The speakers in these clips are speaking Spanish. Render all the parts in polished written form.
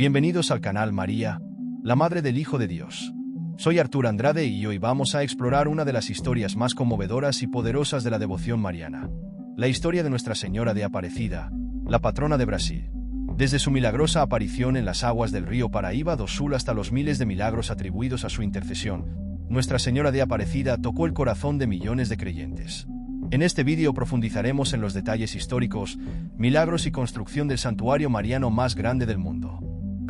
Bienvenidos al canal María, la Madre del Hijo de Dios. Soy Artur Andrade y hoy vamos a explorar una de las historias más conmovedoras y poderosas de la devoción mariana. La historia de Nuestra Señora de Aparecida, la patrona de Brasil. Desde su milagrosa aparición en las aguas del río Paraíba do Sul hasta los miles de milagros atribuidos a su intercesión, Nuestra Señora de Aparecida tocó el corazón de millones de creyentes. En este vídeo profundizaremos en los detalles históricos, milagros y construcción del santuario mariano más grande del mundo.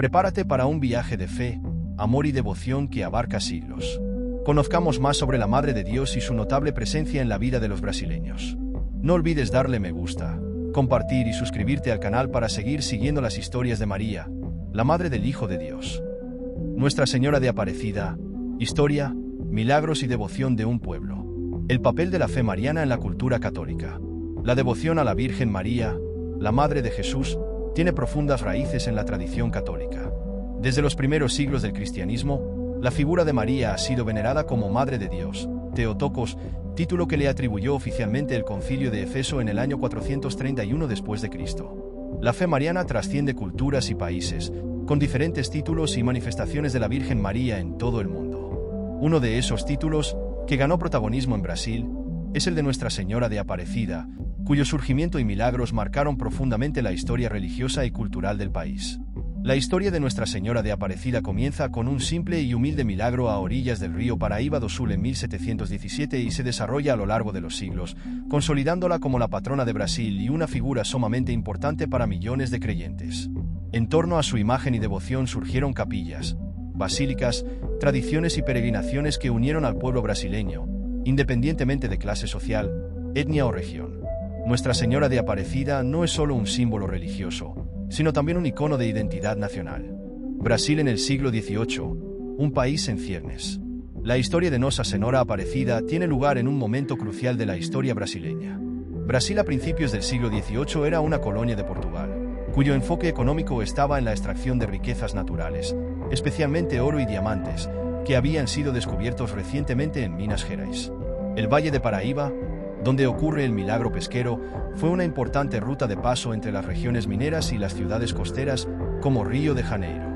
Prepárate para un viaje de fe, amor y devoción que abarca siglos. Conozcamos más sobre la Madre de Dios y su notable presencia en la vida de los brasileños. No olvides darle me gusta, compartir y suscribirte al canal para seguir siguiendo las historias de María, la Madre del Hijo de Dios. Nuestra Señora de Aparecida, historia, milagros y devoción de un pueblo. El papel de la fe mariana en la cultura católica. La devoción a la Virgen María, la Madre de Jesús, tiene profundas raíces en la tradición católica. Desde los primeros siglos del cristianismo, la figura de María ha sido venerada como Madre de Dios, Theotokos, título que le atribuyó oficialmente el Concilio de Éfeso en el año 431 después de Cristo. La fe mariana trasciende culturas y países, con diferentes títulos y manifestaciones de la Virgen María en todo el mundo. Uno de esos títulos, que ganó protagonismo en Brasil, es el de Nuestra Señora de Aparecida, cuyo surgimiento y milagros marcaron profundamente la historia religiosa y cultural del país. La historia de Nuestra Señora de Aparecida comienza con un simple y humilde milagro a orillas del río Paraíba do Sul en 1717 y se desarrolla a lo largo de los siglos, consolidándola como la patrona de Brasil y una figura sumamente importante para millones de creyentes. En torno a su imagen y devoción surgieron capillas, basílicas, tradiciones y peregrinaciones que unieron al pueblo brasileño, independientemente de clase social, etnia o región. Nuestra Señora de Aparecida no es solo un símbolo religioso, sino también un icono de identidad nacional. Brasil en el siglo XVIII, un país en ciernes. La historia de Nossa Senhora Aparecida tiene lugar en un momento crucial de la historia brasileña. Brasil a principios del siglo XVIII era una colonia de Portugal, cuyo enfoque económico estaba en la extracción de riquezas naturales, especialmente oro y diamantes, que habían sido descubiertos recientemente en Minas Gerais. El Valle de Paraíba, donde ocurre el milagro pesquero, fue una importante ruta de paso entre las regiones mineras y las ciudades costeras, como Río de Janeiro.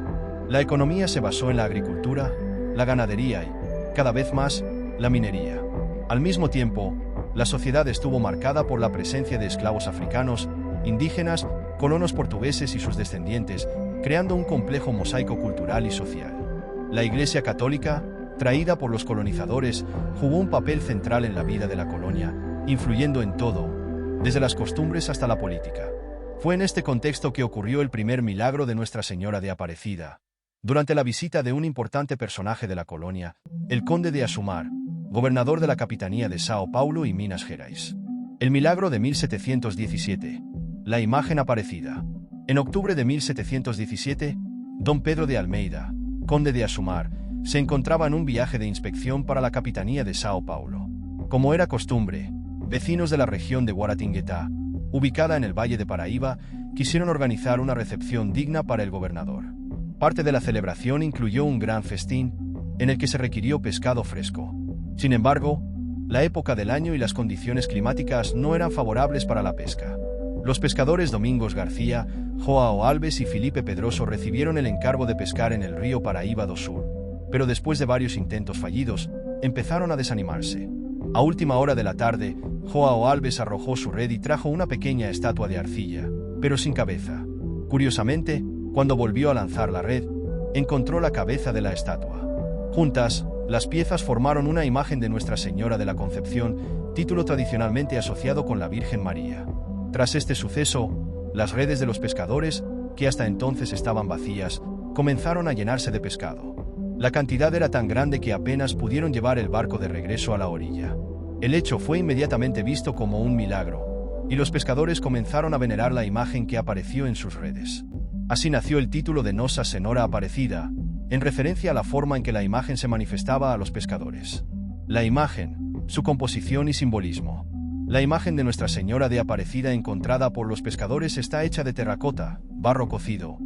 La economía se basó en la agricultura, la ganadería y, cada vez más, la minería. Al mismo tiempo, la sociedad estuvo marcada por la presencia de esclavos africanos, indígenas, colonos portugueses y sus descendientes, creando un complejo mosaico cultural y social. La Iglesia Católica, traída por los colonizadores, jugó un papel central en la vida de la colonia, influyendo en todo, desde las costumbres hasta la política. Fue en este contexto que ocurrió el primer milagro de Nuestra Señora de Aparecida, durante la visita de un importante personaje de la colonia, el conde de Asumar, gobernador de la capitanía de Sao Paulo y Minas Gerais. El milagro de 1717. La imagen aparecida. En octubre de 1717, don Pedro de Almeida, conde de Asumar, se encontraba en un viaje de inspección para la capitanía de Sao Paulo. Como era costumbre, vecinos de la región de Guaratinguetá, ubicada en el Valle de Paraíba, quisieron organizar una recepción digna para el gobernador. Parte de la celebración incluyó un gran festín, en el que se requirió pescado fresco. Sin embargo, la época del año y las condiciones climáticas no eran favorables para la pesca. Los pescadores Domingos García, Joao Alves y Felipe Pedroso recibieron el encargo de pescar en el río Paraíba do Sul, pero después de varios intentos fallidos, empezaron a desanimarse. A última hora de la tarde, Joao Alves arrojó su red y trajo una pequeña estatua de arcilla, pero sin cabeza. Curiosamente, cuando volvió a lanzar la red, encontró la cabeza de la estatua. Juntas, las piezas formaron una imagen de Nuestra Señora de la Concepción, título tradicionalmente asociado con la Virgen María. Tras este suceso, las redes de los pescadores, que hasta entonces estaban vacías, comenzaron a llenarse de pescado. La cantidad era tan grande que apenas pudieron llevar el barco de regreso a la orilla. El hecho fue inmediatamente visto como un milagro, y los pescadores comenzaron a venerar la imagen que apareció en sus redes. Así nació el título de Nossa Senhora Aparecida, en referencia a la forma en que la imagen se manifestaba a los pescadores. La imagen, su composición y simbolismo. La imagen de Nuestra Señora de Aparecida encontrada por los pescadores está hecha de terracota, barro cocido,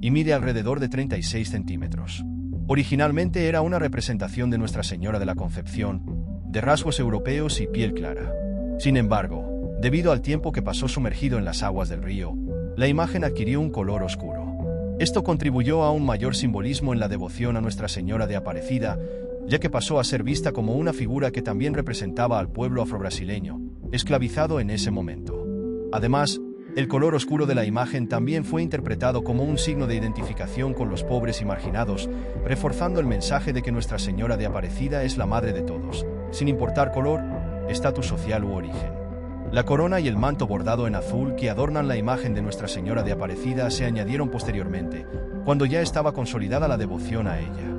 y mide alrededor de 36 centímetros. Originalmente era una representación de Nuestra Señora de la Concepción, de rasgos europeos y piel clara. Sin embargo, debido al tiempo que pasó sumergido en las aguas del río, la imagen adquirió un color oscuro. Esto contribuyó a un mayor simbolismo en la devoción a Nuestra Señora de Aparecida, ya que pasó a ser vista como una figura que también representaba al pueblo afrobrasileño, esclavizado en ese momento. Además, el color oscuro de la imagen también fue interpretado como un signo de identificación con los pobres y marginados, reforzando el mensaje de que Nuestra Señora de Aparecida es la madre de todos, sin importar color, estatus social u origen. La corona y el manto bordado en azul que adornan la imagen de Nuestra Señora de Aparecida se añadieron posteriormente, cuando ya estaba consolidada la devoción a ella.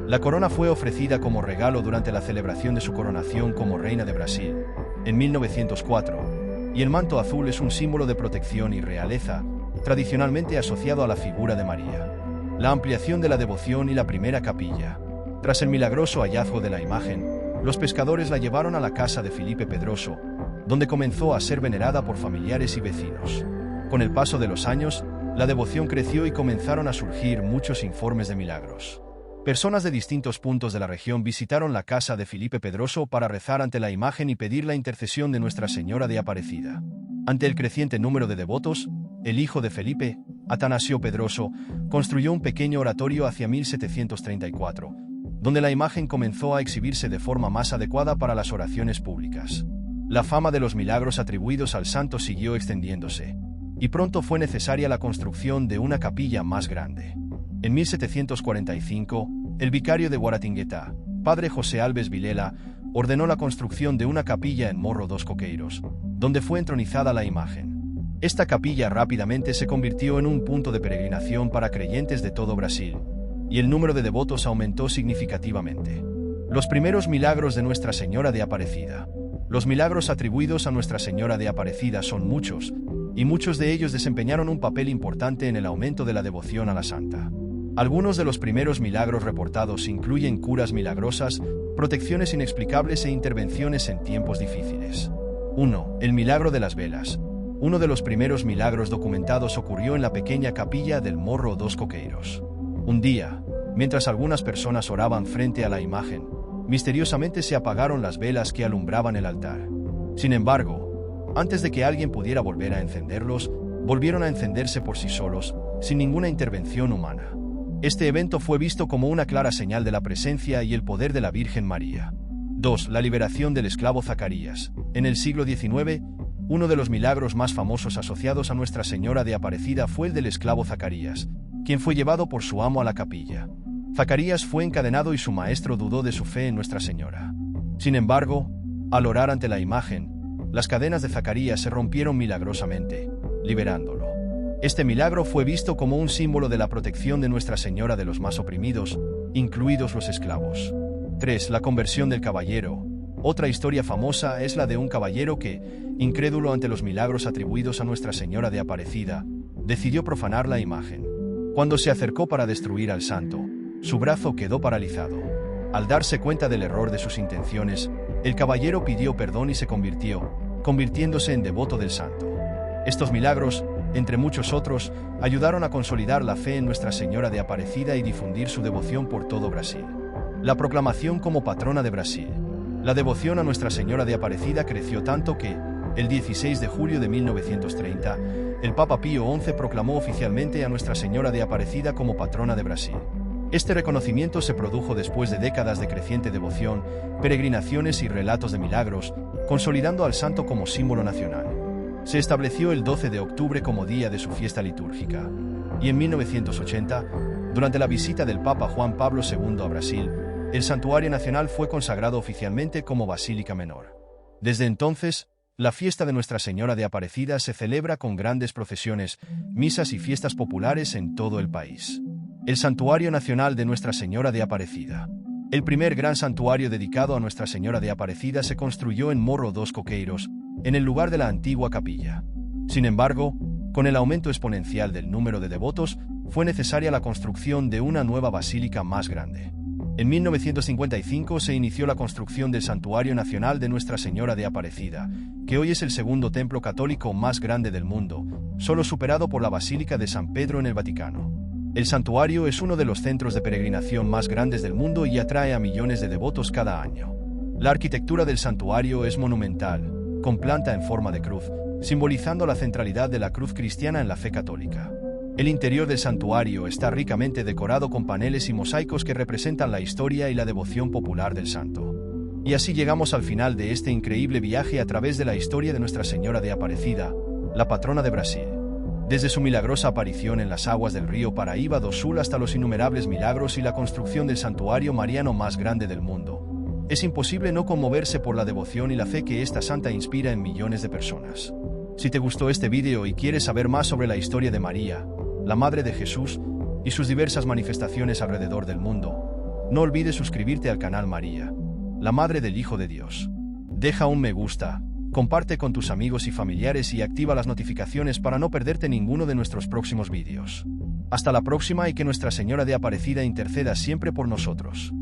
La corona fue ofrecida como regalo durante la celebración de su coronación como reina de Brasil, en 1904, y el manto azul es un símbolo de protección y realeza, tradicionalmente asociado a la figura de María. La ampliación de la devoción y la primera capilla. Tras el milagroso hallazgo de la imagen, los pescadores la llevaron a la casa de Felipe Pedroso, donde comenzó a ser venerada por familiares y vecinos. Con el paso de los años, la devoción creció y comenzaron a surgir muchos informes de milagros. Personas de distintos puntos de la región visitaron la casa de Felipe Pedroso para rezar ante la imagen y pedir la intercesión de Nuestra Señora de Aparecida. Ante el creciente número de devotos, el hijo de Felipe, Atanasio Pedroso, construyó un pequeño oratorio hacia 1734, donde la imagen comenzó a exhibirse de forma más adecuada para las oraciones públicas. La fama de los milagros atribuidos al santo siguió extendiéndose, y pronto fue necesaria la construcción de una capilla más grande. En 1745, el vicario de Guaratinguetá, padre José Alves Vilela, ordenó la construcción de una capilla en Morro dos Coqueiros, donde fue entronizada la imagen. Esta capilla rápidamente se convirtió en un punto de peregrinación para creyentes de todo Brasil, y el número de devotos aumentó significativamente. Los primeros milagros de Nuestra Señora de Aparecida. Los milagros atribuidos a Nuestra Señora de Aparecida son muchos, y muchos de ellos desempeñaron un papel importante en el aumento de la devoción a la santa. Algunos de los primeros milagros reportados incluyen curas milagrosas, protecciones inexplicables e intervenciones en tiempos difíciles. 1. El milagro de las velas. Uno de los primeros milagros documentados ocurrió en la pequeña capilla del Morro dos Coqueiros. Un día, mientras algunas personas oraban frente a la imagen, misteriosamente se apagaron las velas que alumbraban el altar. Sin embargo, antes de que alguien pudiera volver a encenderlos, volvieron a encenderse por sí solos, sin ninguna intervención humana. Este evento fue visto como una clara señal de la presencia y el poder de la Virgen María. 2. La liberación del esclavo Zacarías. En el siglo XIX, uno de los milagros más famosos asociados a Nuestra Señora de Aparecida fue el del esclavo Zacarías, quien fue llevado por su amo a la capilla. Zacarías fue encadenado y su maestro dudó de su fe en Nuestra Señora. Sin embargo, al orar ante la imagen, las cadenas de Zacarías se rompieron milagrosamente, liberándolo. Este milagro fue visto como un símbolo de la protección de Nuestra Señora de los más oprimidos, incluidos los esclavos. 3. La conversión del caballero. Otra historia famosa es la de un caballero que, incrédulo ante los milagros atribuidos a Nuestra Señora de Aparecida, decidió profanar la imagen. Cuando se acercó para destruir al santo, su brazo quedó paralizado. Al darse cuenta del error de sus intenciones, el caballero pidió perdón y se convirtió, convirtiéndose en devoto del santo. Estos milagros, entre muchos otros, ayudaron a consolidar la fe en Nuestra Señora de Aparecida y difundir su devoción por todo Brasil. La proclamación como patrona de Brasil. La devoción a Nuestra Señora de Aparecida creció tanto que, el 16 de julio de 1930, el Papa Pío XI proclamó oficialmente a Nuestra Señora de Aparecida como patrona de Brasil. Este reconocimiento se produjo después de décadas de creciente devoción, peregrinaciones y relatos de milagros, consolidando al santo como símbolo nacional. Se estableció el 12 de octubre como día de su fiesta litúrgica, y en 1980, durante la visita del Papa Juan Pablo II a Brasil, el santuario nacional fue consagrado oficialmente como Basílica Menor. Desde entonces, la fiesta de Nuestra Señora de Aparecida se celebra con grandes procesiones, misas y fiestas populares en todo el país. El Santuario Nacional de Nuestra Señora de Aparecida. El primer gran santuario dedicado a Nuestra Señora de Aparecida se construyó en Morro dos Coqueiros, en el lugar de la antigua capilla. Sin embargo, con el aumento exponencial del número de devotos, fue necesaria la construcción de una nueva basílica más grande. En 1955 se inició la construcción del Santuario Nacional de Nuestra Señora de Aparecida, que hoy es el segundo templo católico más grande del mundo, solo superado por la Basílica de San Pedro en el Vaticano. El santuario es uno de los centros de peregrinación más grandes del mundo y atrae a millones de devotos cada año. La arquitectura del santuario es monumental, con planta en forma de cruz, simbolizando la centralidad de la cruz cristiana en la fe católica. El interior del santuario está ricamente decorado con paneles y mosaicos que representan la historia y la devoción popular del santo. Y así llegamos al final de este increíble viaje a través de la historia de Nuestra Señora de Aparecida, la patrona de Brasil. Desde su milagrosa aparición en las aguas del río Paraíba do Sul hasta los innumerables milagros y la construcción del santuario mariano más grande del mundo. Es imposible no conmoverse por la devoción y la fe que esta santa inspira en millones de personas. Si te gustó este vídeo y quieres saber más sobre la historia de María, la Madre de Jesús, y sus diversas manifestaciones alrededor del mundo, no olvides suscribirte al canal María, la Madre del Hijo de Dios. Deja un me gusta, comparte con tus amigos y familiares y activa las notificaciones para no perderte ninguno de nuestros próximos vídeos. Hasta la próxima y que Nuestra Señora de Aparecida interceda siempre por nosotros.